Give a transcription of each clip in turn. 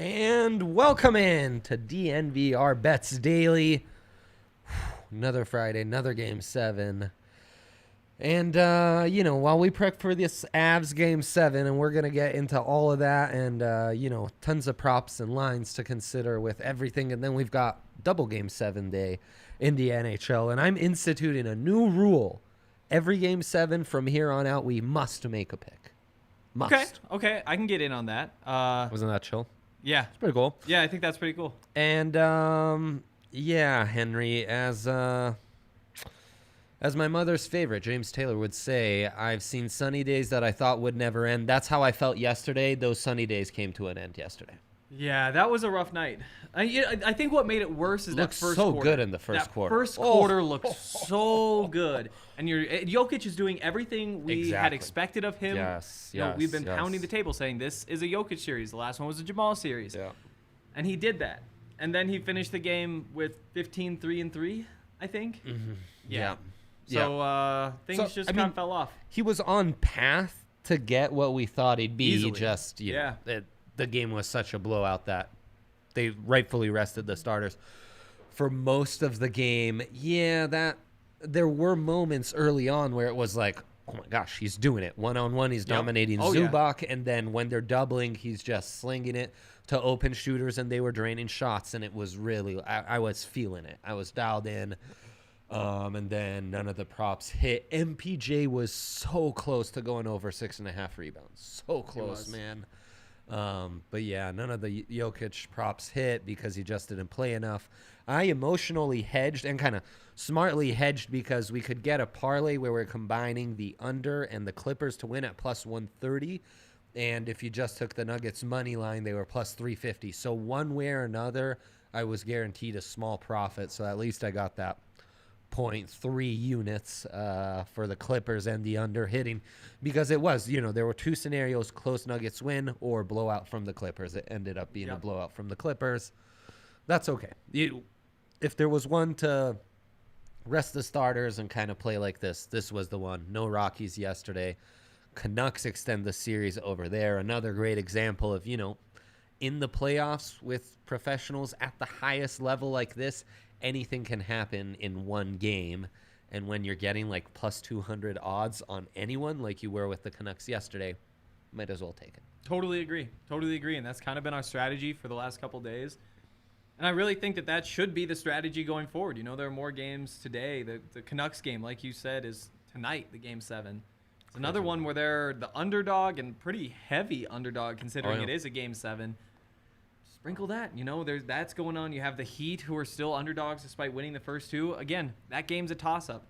And welcome in to DNVR Bets Daily. Another Friday, another Game 7. And, while we prep for this Avs Game 7, and we're going to get into all of that and, tons of props and lines to consider with everything. And then we've got double Game 7 day in the NHL. And I'm instituting a new rule. Every Game 7 from here on out, we must make a pick. Must. Okay, I can get in on that. Wasn't that chill? Yeah. It's pretty cool. Yeah, I think that's pretty cool. And, Henry, as my mother's favorite, James Taylor, would say, I've seen sunny days that I thought would never end. That's how I felt yesterday. Those sunny days came to an end yesterday. Yeah, that was a rough night. I think what made it worse is that first so quarter. good in the first quarter. First quarter looked so good. And Jokic is doing everything we had expected of him. Yes, we've been pounding the table saying this is a Jokic series. The last one was a Jamal series. Yeah. And he did that. And then he finished the game with 15, 3-3, I think. Mm-hmm. Yeah. So things kind of fell off. He was on path to get what we thought he'd be. Easily. The game was such a blowout that they rightfully rested the starters for most of the game. Yeah, that there were moments early on where it was like, oh my gosh, he's doing it. One-on-one, he's dominating Zubac, and then when they're doubling, he's just slinging it to open shooters, and they were draining shots, and it was really, I was feeling it. I was dialed in. And then none of the props hit. MPJ was so close to going over 6.5 rebounds. So close, man. But yeah, none of the Jokic props hit because he just didn't play enough. I emotionally hedged and kind of smartly hedged because we could get a parlay where we're combining the under and the Clippers to win at plus 130. And if you just took the Nuggets money line, they were plus 350. So one way or another, I was guaranteed a small profit. So at least I got that 0.3 units for the Clippers and the under hitting, because it was, there were two scenarios: close Nuggets win or blowout from the Clippers. It ended up being a blowout from the Clippers. That's okay. If there was one to rest the starters and kind of play like this was the one. No Rockies yesterday. Canucks extend the series over there. Another great example of, in the playoffs with professionals at the highest level like this, anything can happen in one game. And when you're getting like plus 200 odds on anyone like you were with the Canucks yesterday, might as well take it. Totally agree. And that's kind of been our strategy for the last couple days. And I really think that should be the strategy going forward. There are more games today. The Canucks game, like you said, is tonight, the Game 7. It's another one where they're the underdog and pretty heavy underdog considering it is a Game 7. Sprinkle that, that's going on. You have the Heat, who are still underdogs despite winning the first two. Again, that game's a toss-up.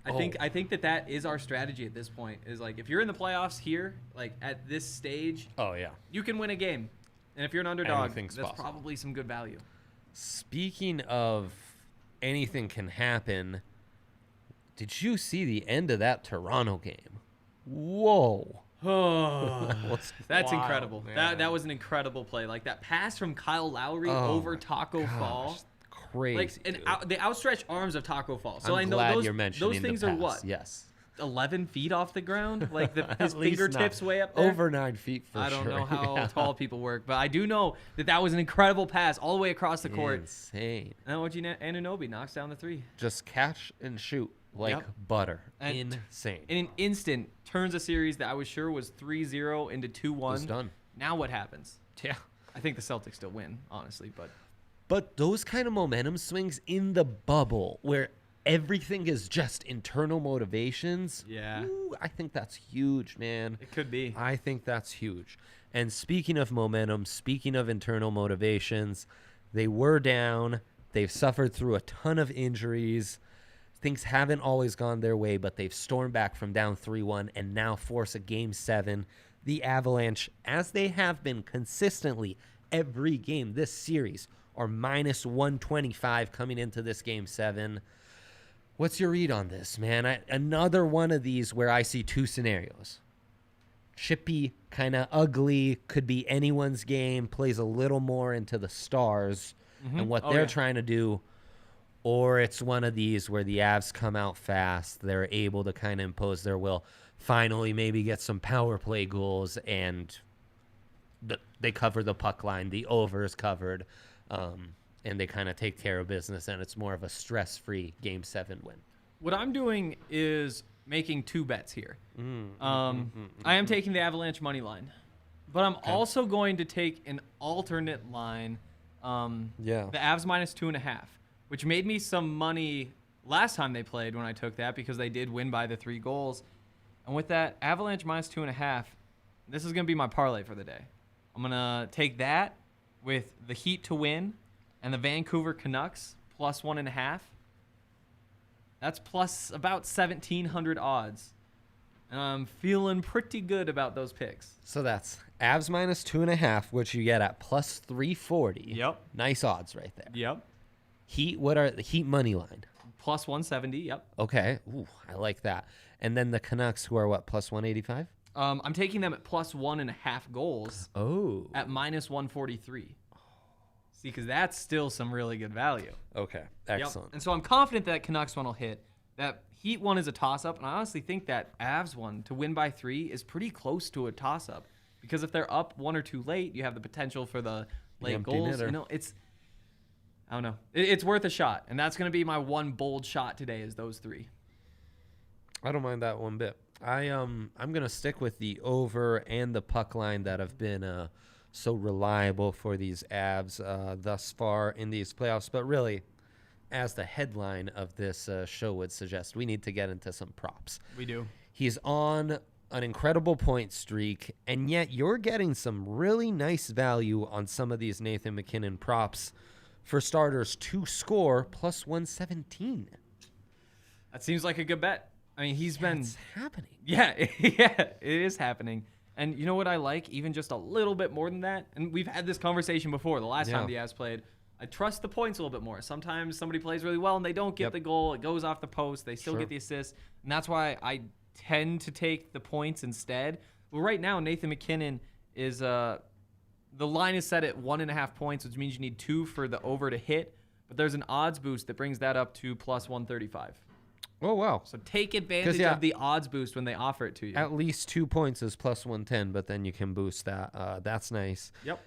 I think that is our strategy at this point. Is like, if you're in the playoffs here, like at this stage, you can win a game. And if you're an underdog, that's probably some good value. Speaking of anything can happen, did you see the end of that Toronto game? Whoa. Oh, that's incredible. That was an incredible play. Like that pass from Kyle Lowry over Taco Fall. Crazy. The outstretched arms of Taco Fall. So I'm glad you're mentioning those things are what? Yes. 11 feet off the ground? Like his fingertips way up there? Over 9 feet for sure. I don't know how tall people work, but I do know that was an incredible pass all the way across the court. Insane. And Anunoby knocks down the three. Just catch and shoot like butter. Insane. In an instant, turns a series that I was sure was 3-0 into 2-1. It's done. Now what happens? Yeah. I think the Celtics still win, honestly, But those kind of momentum swings in the bubble where everything is just internal motivations. Yeah. I think that's huge, man. It could be. I think that's huge. And speaking of momentum, speaking of internal motivations, they were down. They've suffered through a ton of injuries. Things haven't always gone their way, but they've stormed back from down 3-1 and now force a Game 7. The Avalanche, as they have been consistently every game this series, are minus 125 coming into this Game 7. What's your read on this, man? Another one of these where I see two scenarios. Chippy, kind of ugly, could be anyone's game, plays a little more into the stars and what they're trying to do. Or it's one of these where the Avs come out fast. They're able to kind of impose their will. Finally, maybe get some power play goals, and the they cover the puck line, the over is covered, and they kind of take care of business, and it's more of a stress-free Game 7 win. What I'm doing is making 2 bets here. I am taking the Avalanche money line, but I'm also going to take an alternate line, the Avs minus 2.5, which made me some money last time they played when I took that because they did win by the 3 goals. And with that, Avalanche minus 2.5, this is going to be my parlay for the day. I'm going to take that with the Heat to win and the Vancouver Canucks plus 1.5. That's plus about 1,700 odds. And I'm feeling pretty good about those picks. So that's Avs minus 2.5, which you get at plus 340. Yep. Nice odds right there. Yep. Heat, what are the Heat money line? Plus 170, yep. Okay. Ooh, I like that. And then the Canucks, who are what, plus 185? I'm taking them at plus 1.5 goals. Oh. At minus 143. See, because that's still some really good value. Okay. Excellent. Yep. And so I'm confident that Canucks one will hit. That Heat one is a toss-up, and I honestly think that Avs one to win by 3 is pretty close to a toss-up. Because if they're up 1 or 2 late, you have the potential for the late goals. Knitter. You know, I don't know. It's worth a shot, and that's going to be my one bold shot today is those 3. I don't mind that one bit. I'm gonna stick with the over and the puck line that have been so reliable for these Avs thus far in these playoffs. But really, as the headline of this show would suggest, we need to get into some props. We do. He's on an incredible point streak, and yet you're getting some really nice value on some of these Nathan MacKinnon props. For starters, to score plus 117. That seems like a good bet. I mean, he's been... It's happening. Yeah, it is happening. And you know what I like? Even just a little bit more than that. And we've had this conversation before. The last time the Avs played, I trust the points a little bit more. Sometimes somebody plays really well and they don't get the goal. It goes off the post. They still get the assist. And that's why I tend to take the points instead. Well, right now, Nathan MacKinnon is... the line is set at 1.5 points, which means you need 2 for the over to hit. But there's an odds boost that brings that up to plus 135. Oh, wow. So take advantage of the odds boost when they offer it to you. At least 2 points is plus 110, but then you can boost that. That's nice. Yep.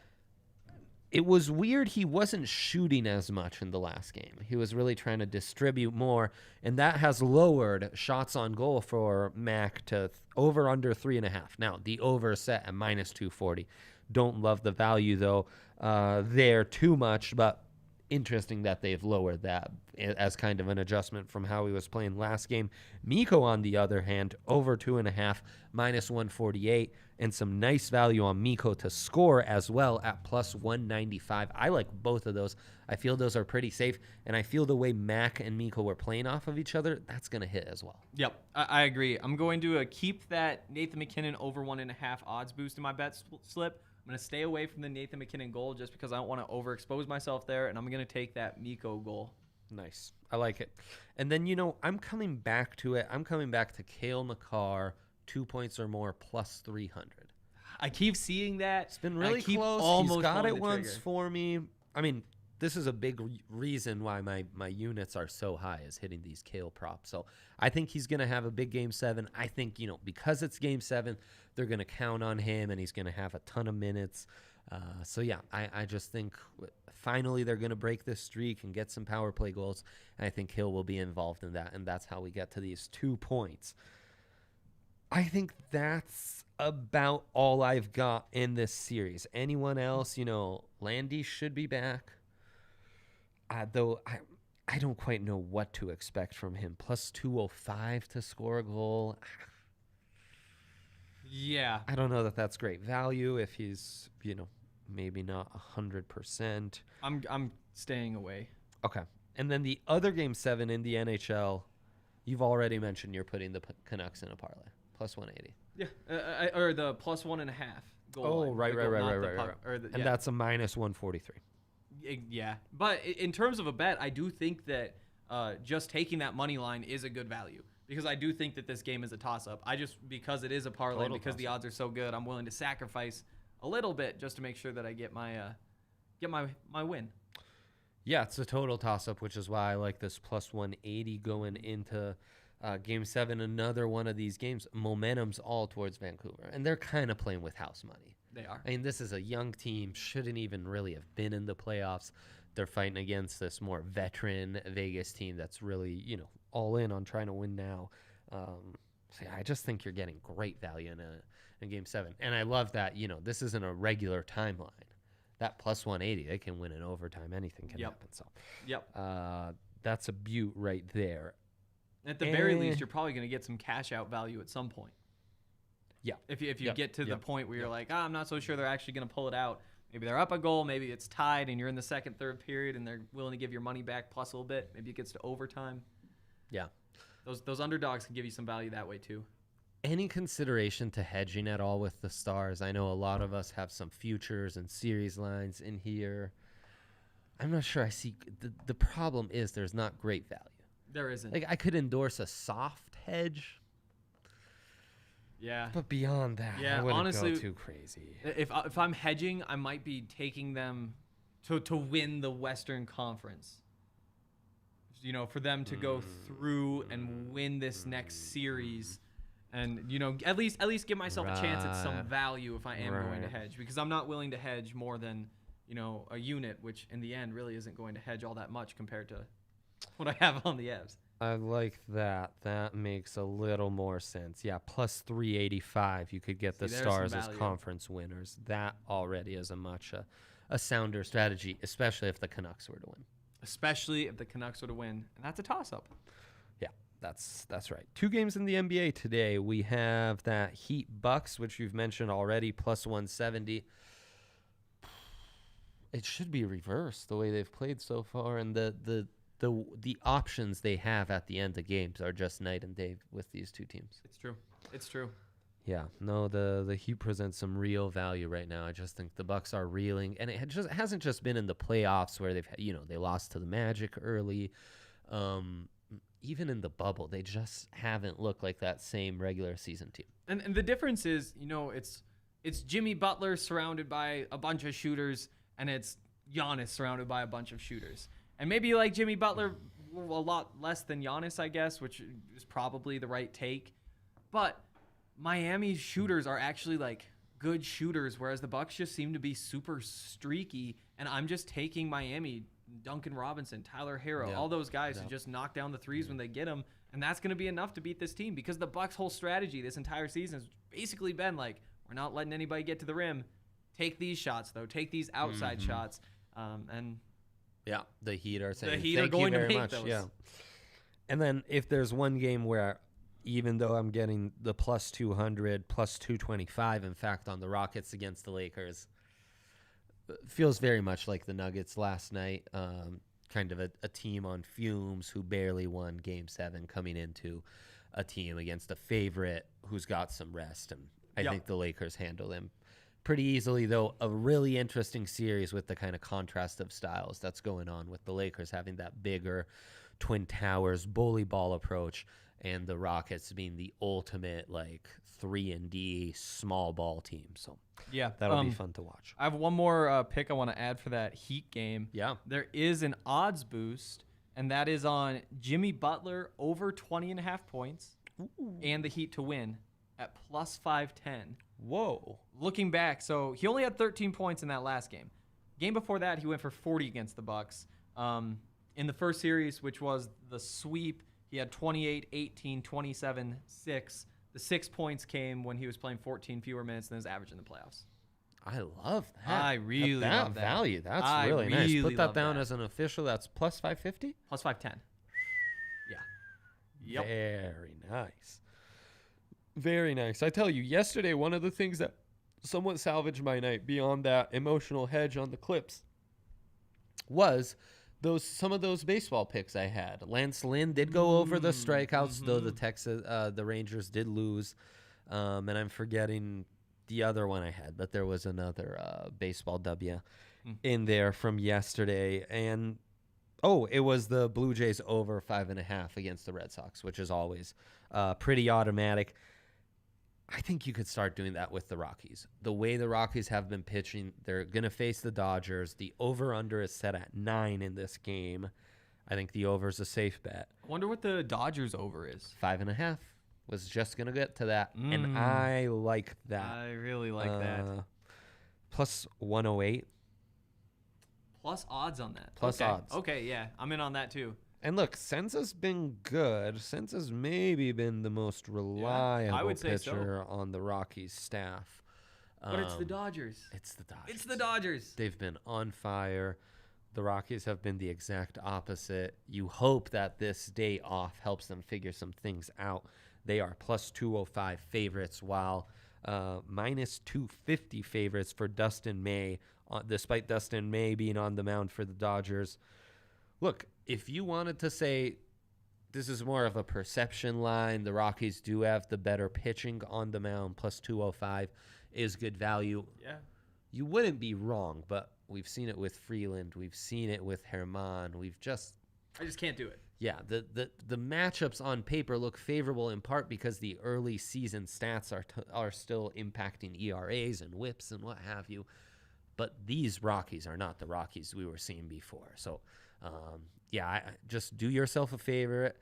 It was weird he wasn't shooting as much in the last game. He was really trying to distribute more, and that has lowered shots on goal for Mac to over under 3.5. Now, the over is set at minus 240. Don't love the value, though, there too much, but interesting that they've lowered that as kind of an adjustment from how he was playing last game. Mikko, on the other hand, over 2.5, minus 148, and some nice value on Mikko to score as well at plus 195. I like both of those. I feel those are pretty safe, and I feel the way Mac and Mikko were playing off of each other, that's going to hit as well. Yep, I agree. I'm going to keep that Nathan MacKinnon over 1.5 odds boost in my bet slip. I'm going to stay away from the Nathan MacKinnon goal just because I don't want to overexpose myself there, and I'm going to take that Mikko goal. Nice. I like it. And then, I'm coming back to it. I'm coming back to Cale Makar, 2 points or more, plus 300. I keep seeing that. It's been really close. He's got it once trigger. for me. I mean, this is a big reason why my units are so high is hitting these Cale props. So I think he's going to have a big Game 7. I think, because it's Game 7, they're going to count on him, and he's going to have a ton of minutes. I just think finally they're going to break this streak and get some power play goals. And I think Hill will be involved in that, and that's how we get to these 2 points. I think that's about all I've got in this series. Anyone else? Landy should be back. Though I don't quite know what to expect from him. Plus 205 to score a goal. Yeah. I don't know that that's great value if he's, maybe not 100%. I'm staying away. Okay. And then the other Game 7 in the NHL, you've already mentioned you're putting the Canucks in a parlay. Plus 180. Yeah. Or the plus 1.5 goal. Oh, line. Right. And that's a minus 143. Yeah. But in terms of a bet, I do think that just taking that money line is a good value. Because I do think that this game is a toss-up. Because it is a parlay, Total because toss-up. the odds are so good, I'm willing to sacrifice a little bit just to make sure that I get my win. Yeah, it's a total toss-up, which is why I like this plus 180 going into Game 7. Another one of these games, momentum's all towards Vancouver. And they're kind of playing with house money. They are. I mean, this is a young team, shouldn't even really have been in the playoffs. They're fighting against this more veteran Vegas team that's really, all in on trying to win now. So yeah, I just think you're getting great value in Game 7. And I love that, this isn't a regular timeline. That plus 180, they can win in overtime. Anything can happen. So, that's a beaut right there. At the very least, you're probably going to get some cash out value at some point. Yeah. If you get to the point where you're like, I'm not so sure they're actually going to pull it out. Maybe they're up a goal. Maybe it's tied and you're in the second, third period and they're willing to give your money back plus a little bit. Maybe it gets to overtime. Yeah. Those underdogs can give you some value that way too. Any consideration to hedging at all with the Stars? I know a lot of us have some futures and series lines in here. I'm not sure I see. The problem is there's not great value. There isn't. Like, I could endorse a soft hedge. Yeah. But beyond that, I wouldn't honestly, go too crazy. If I'm hedging, I might be taking them to win the Western Conference. For them to go through and win this next series. And, at least give myself a chance at some value if I am going to hedge. Because I'm not willing to hedge more than, a unit, which in the end really isn't going to hedge all that much compared to what I have on the Avs. I like that. That makes a little more sense. Yeah, plus 385, you could get the Stars as conference winners. That already is a sounder strategy, especially if the Canucks were to win. And that's a toss-up. Yeah, that's right. 2 games in the NBA today. We have that Heat Bucks, which you've mentioned already, plus 170. It should be reversed the way they've played so far, and the options they have at the end of games are just night and day with these two teams. It's true. Yeah, no, the Heat presents some real value right now. I just think the Bucks are reeling, and it hasn't just been in the playoffs where they lost to the Magic early. Even in the bubble, they just haven't looked like that same regular season team. And the difference is, it's Jimmy Butler surrounded by a bunch of shooters, and it's Giannis surrounded by a bunch of shooters. And maybe you like Jimmy Butler a lot less than Giannis, I guess, which is probably the right take. But Miami's shooters are actually good shooters, whereas the Bucks just seem to be super streaky. And I'm just taking Miami, Duncan Robinson, Tyler Herro, all those guys who just knock down the threes when they get them. And that's going to be enough to beat this team because the Bucks' whole strategy this entire season has basically been we're not letting anybody get to the rim. Take these shots, though. Take these outside shots. Yeah, the Heat are saying, the Heat are going to make those. Yeah. And then if there's one game where, even though I'm getting the plus 200, plus 225, in fact, on the Rockets against the Lakers, feels very much like the Nuggets last night. Kind of a team on fumes who barely won Game 7 coming into a team against a favorite who's got some rest. And I think the Lakers handle them pretty easily, though. A really interesting series with the kind of contrast of styles that's going on with the Lakers having that bigger Twin Towers bully ball approach and the Rockets being the ultimate 3-and-D small ball team. So that'll be fun to watch. I have one more pick I want to add for that Heat game. Yeah. There is an odds boost, and that is on Jimmy Butler over 20.5 points and the Heat to win at plus 510. Whoa. Looking back, so he only had 13 points in that last game. Game before that, he went for 40 against the Bucks. In the first series, which was the sweep, he had 28, 18, 27, 6. The 6 points came when he was playing 14 fewer minutes than his average in the playoffs. I love that. I really love that. Value. That's really nice. Put that down as an official. That's plus 550? Plus 510. Yeah. Yep. Very nice. Very nice. I tell you, yesterday, one of the things that somewhat salvaged my night beyond that emotional hedge on the Clips was some of those baseball picks I had. Lance Lynn did go over the strikeouts, though the Rangers did lose. And I'm forgetting the other one I had, but there was another baseball W in there from yesterday. And it was the Blue Jays over 5.5 against the Red Sox, which is always pretty automatic. I think you could start doing that with the Rockies. The way the Rockies have been pitching, they're going to face the Dodgers. The over-under is set at 9 in this game. I think the over is a safe bet. I wonder what the Dodgers over is. 5.5. Was just going to get to that, and I like that. I really like that. Plus 108. Plus odds on that. Plus okay. odds. Okay, yeah. I'm in on that too. And look, Senza's been good. Senza's maybe been the most reliable pitcher on the Rockies staff. But it's the Dodgers. It's the Dodgers. It's the Dodgers. They've been on fire. The Rockies have been the exact opposite. You hope that this day off helps them figure some things out. They are plus 205 favorites, while minus 250 favorites for Dustin May, despite Dustin May being on the mound for the Dodgers. Look, if you wanted to say this is more of a perception line, the Rockies do have the better pitching on the mound, plus 205 is good value. Yeah. You wouldn't be wrong, but we've seen it with Freeland. We've seen it with Herman. I just can't do it. Yeah, the matchups on paper look favorable in part because the early season stats are still impacting ERAs and whips and what have you. But these Rockies are not the Rockies we were seeing before. So, just do yourself a favor.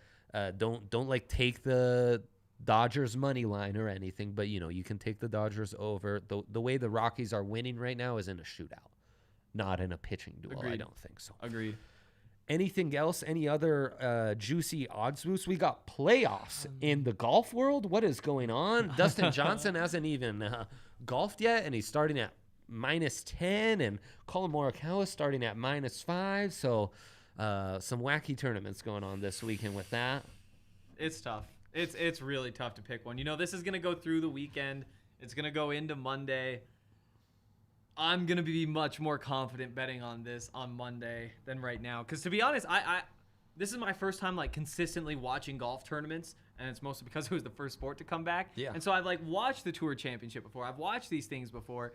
Don't like take the Dodgers money line or anything, but you can take the Dodgers over. The way the Rockies are winning right now is in a shootout, not in a pitching duel. Agreed. I don't think so. Agreed. Anything else? Any other juicy odds boosts? We got playoffs in the golf world. What is going on? Dustin Johnson hasn't even golfed yet, and he's starting at minus 10, and Colin Morikawa starting at minus 5. So some wacky tournaments going on this weekend with that. It's tough. It's really tough to pick one. This is going to go through the weekend. It's going to go into Monday. I'm going to be much more confident betting on this on Monday than right now. Because to be honest, this is my first time consistently watching golf tournaments, and it's mostly because it was the first sport to come back. Yeah. And so I've watched the Tour Championship before. I've watched these things before,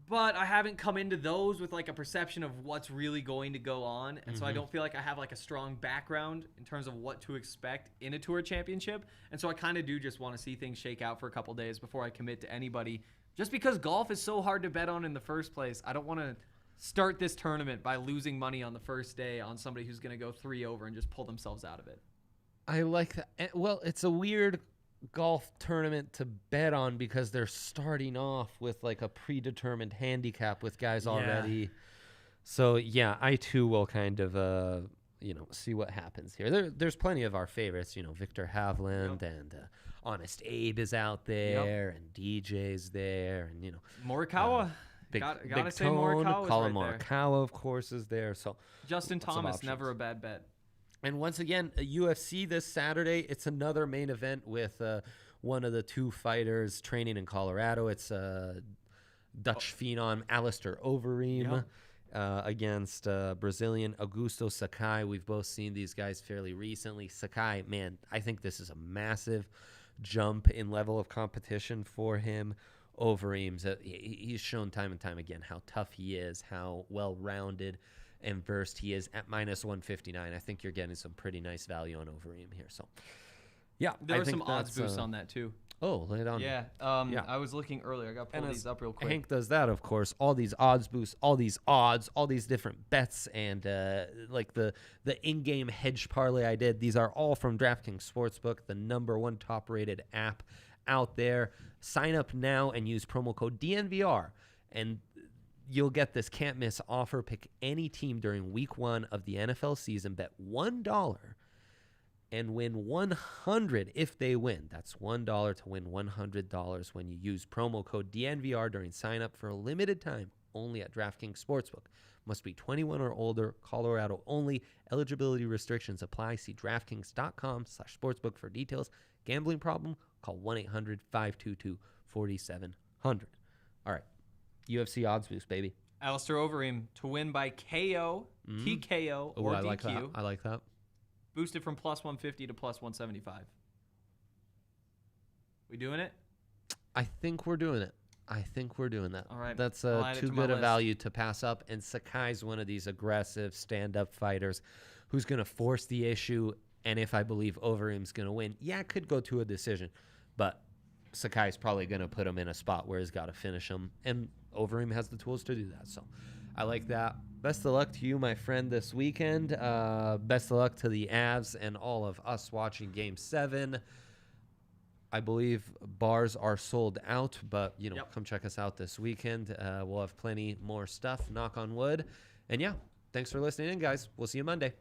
but I haven't come into those with a perception of what's really going to go on. And so I don't feel like I have a strong background in terms of what to expect in a Tour Championship. And so I kind of do just want to see things shake out for a couple days before I commit to anybody. Just because golf is so hard to bet on in the first place, I don't want to start this tournament by losing money on the first day on somebody who's going to go 3 over and just pull themselves out of it. I like that. Well, it's a weird golf tournament to bet on because they're starting off with a predetermined handicap with guys already. Yeah. So, yeah, I too will kind of, see what happens here. There's plenty of our favorites, Victor Hovland and Honest Abe is out there and DJ's there and, Morikawa. Gotta say Morikawa. Colin right Morikawa, of course, is there. So Justin Thomas, never a bad bet. And once again, UFC this Saturday, it's another main event with one of the two fighters training in Colorado. It's Dutch phenom Alistair Overeem against Brazilian Augusto Sakai. We've both seen these guys fairly recently. Sakai, man, I think this is a massive jump in level of competition for him. Overeem's he's shown time and time again how tough he is, how well-rounded and versed he is at minus 159. I think you're getting some pretty nice value on Overeem here. So, yeah. There are some odds boosts on that, too. Oh, lay it on. Yeah. I was looking earlier. I got to pull these up real quick. Hank does that, of course. All these odds boosts, all these odds, all these different bets, and the in-game hedge parlay I did. These are all from DraftKings Sportsbook, the #1 top-rated app out there. Sign up now and use promo code DNVR, and you'll get this can't-miss offer. Pick any team during Week 1 of the NFL season. Bet $1 and win $100 if they win. That's $1 to win $100 when you use promo code DNVR during sign-up for a limited time only at DraftKings Sportsbook. Must be 21 or older, Colorado only. Eligibility restrictions apply. See DraftKings.com/sportsbook for details. Gambling problem? Call 1-800-522-4700. All right. UFC odds boost, baby. Alistair Overeem to win by KO, TKO, or DQ. I like that. Boosted from plus 150 to plus 175. We doing it? I think we're doing it. All right. That's too good a value to pass up. And Sakai's one of these aggressive stand-up fighters who's going to force the issue. And if I believe Overeem's going to win, it could go to a decision. But Sakai's probably going to put him in a spot where he's got to finish him. And Overeem has the tools to do that. So I like that. Best of luck to you, my friend, this weekend. Best of luck to the Avs and all of us watching Game 7. I believe bars are sold out, but Yep. come check us out this weekend. We'll have plenty more stuff, knock on wood. And yeah, thanks for listening in, guys. We'll see you Monday.